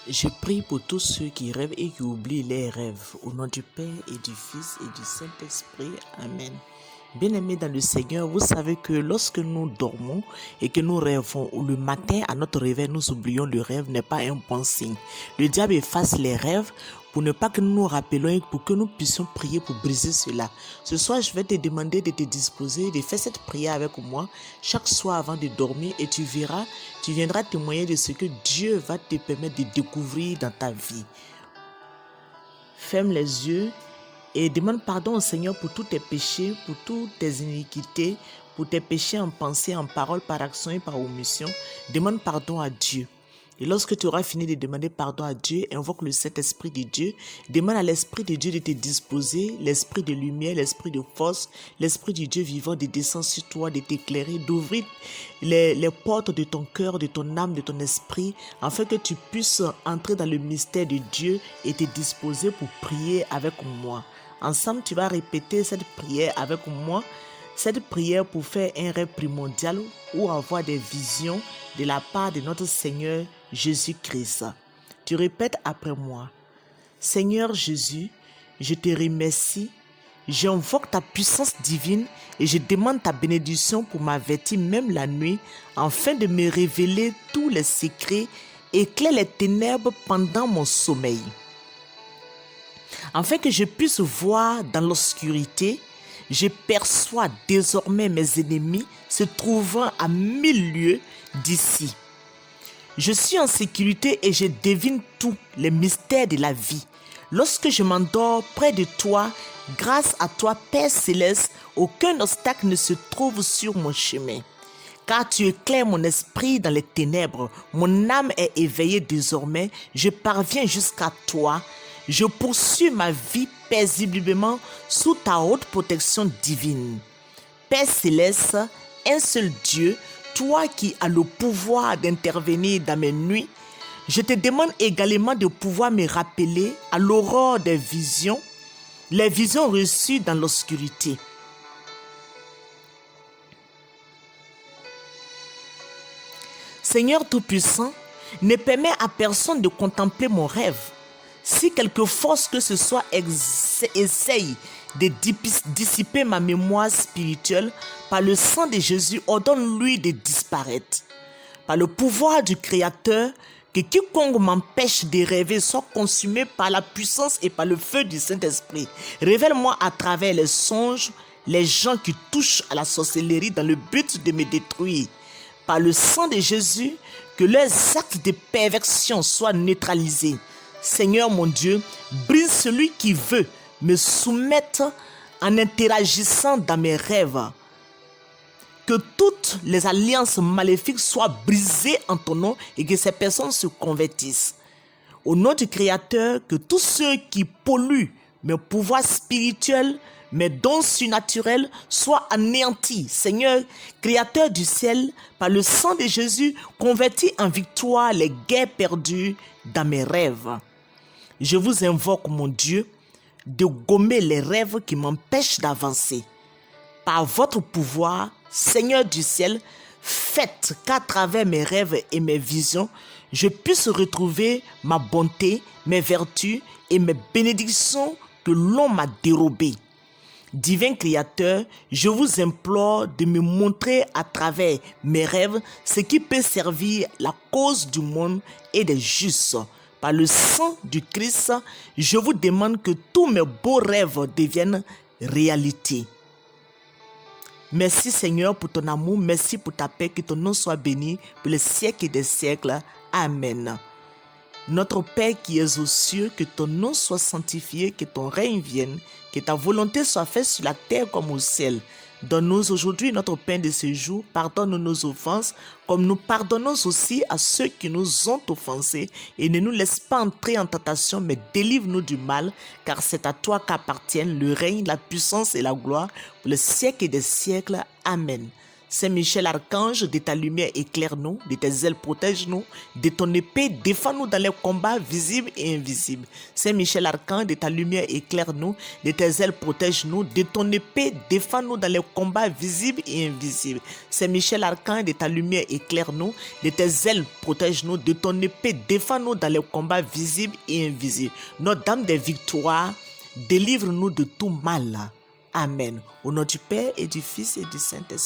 Je prie pour tous ceux qui rêvent et qui oublient les rêves. Au nom du Père et du Fils et du Saint-Esprit. Amen. Bien-aimés dans le Seigneur, vous savez que lorsque nous dormons et que nous rêvons, ou le matin à notre réveil, nous oublions le rêve, n'est pas un bon signe. Le diable efface les rêves pour ne pas que nous nous rappelions et pour que nous puissions prier pour briser cela. Ce soir, je vais te demander de te disposer, de faire cette prière avec moi chaque soir avant de dormir et tu verras, tu viendras témoigner de ce que Dieu va te permettre de découvrir dans ta vie. Ferme les yeux et demande pardon au Seigneur pour tous tes péchés, pour toutes tes iniquités, pour tes péchés en pensée, en parole, par action et par omission. Demande pardon à Dieu. Et lorsque tu auras fini de demander pardon à Dieu, invoque le Saint-Esprit de Dieu. Demande à l'Esprit de Dieu de te disposer, l'Esprit de lumière, l'Esprit de force, l'Esprit du Dieu vivant de descendre sur toi, de t'éclairer, d'ouvrir les portes de ton cœur, de ton âme, de ton esprit, afin que tu puisses entrer dans le mystère de Dieu et te disposer pour prier avec moi. Ensemble, tu vas répéter cette prière avec moi. Cette prière pour faire un rêve primordial ou avoir des visions de la part de notre Seigneur Jésus-Christ. Tu répètes après moi. Seigneur Jésus, je te remercie. J'invoque ta puissance divine et je demande ta bénédiction pour m'avertir même la nuit afin de me révéler tous les secrets. Éclaire les ténèbres pendant mon sommeil. Afin que je puisse voir dans l'obscurité, je perçois désormais mes ennemis se trouvant à 1000 lieues d'ici. Je suis en sécurité et je devine tous les mystères de la vie. Lorsque je m'endors près de toi, grâce à toi, Père Céleste, aucun obstacle ne se trouve sur mon chemin. Car tu éclaires mon esprit dans les ténèbres, mon âme est éveillée désormais, je parviens jusqu'à toi. Je poursuis ma vie paisiblement sous ta haute protection divine. Père Céleste, un seul Dieu, toi qui as le pouvoir d'intervenir dans mes nuits, je te demande également de pouvoir me rappeler à l'aurore des visions, les visions reçues dans l'obscurité. Seigneur Tout-Puissant, ne permets à personne de contempler mon rêve. Si quelque force que ce soit essaye de dissiper ma mémoire spirituelle, par le sang de Jésus, ordonne-lui de disparaître. Par le pouvoir du Créateur, que quiconque m'empêche de rêver soit consumé par la puissance et par le feu du Saint-Esprit. Révèle-moi à travers les songes les gens qui touchent à la sorcellerie dans le but de me détruire. Par le sang de Jésus, que leurs actes de perversion soient neutralisés. Seigneur mon Dieu, brise celui qui veut me soumettre en interagissant dans mes rêves. Que toutes les alliances maléfiques soient brisées en ton nom et que ces personnes se convertissent. Au nom du Créateur, que tous ceux qui polluent mes pouvoirs spirituels, mes dons surnaturels soient anéantis. Seigneur, Créateur du ciel, par le sang de Jésus, convertis en victoire les guerres perdues dans mes rêves. Je vous invoque, mon Dieu, de gommer les rêves qui m'empêchent d'avancer. Par votre pouvoir, Seigneur du ciel, faites qu'à travers mes rêves et mes visions, je puisse retrouver ma bonté, mes vertus et mes bénédictions que l'on m'a dérobées. Divin Créateur, je vous implore de me montrer à travers mes rêves ce qui peut servir la cause du monde et des justes. Par le sang du Christ, je vous demande que tous mes beaux rêves deviennent réalité. Merci Seigneur pour ton amour, merci pour ta paix, que ton nom soit béni pour les siècles et des siècles. Amen. Notre Père qui es aux cieux, que ton nom soit sanctifié, que ton règne vienne, que ta volonté soit faite sur la terre comme au ciel. Donne-nous aujourd'hui notre pain de ce jour, pardonne nos offenses, comme nous pardonnons aussi à ceux qui nous ont offensés, et ne nous laisse pas entrer en tentation, mais délivre-nous du mal, car c'est à toi qu'appartiennent le règne, la puissance et la gloire, pour les siècles et des siècles. Amen. Saint Michel Archange, de ta lumière éclaire-nous, de tes ailes protège-nous, de ton épée défends-nous dans les combats visibles et invisibles. Saint Michel Archange, de ta lumière éclaire-nous, de tes ailes protège-nous, de ton épée défends-nous dans les combats visibles et invisibles. Saint Michel Archange, de ta lumière éclaire-nous, de tes ailes protège-nous, de ton épée défends-nous dans les combats visibles et invisibles. Notre-Dame des victoires, délivre-nous de tout mal. Amen. Au nom du Père et du Fils et du Saint-Esprit.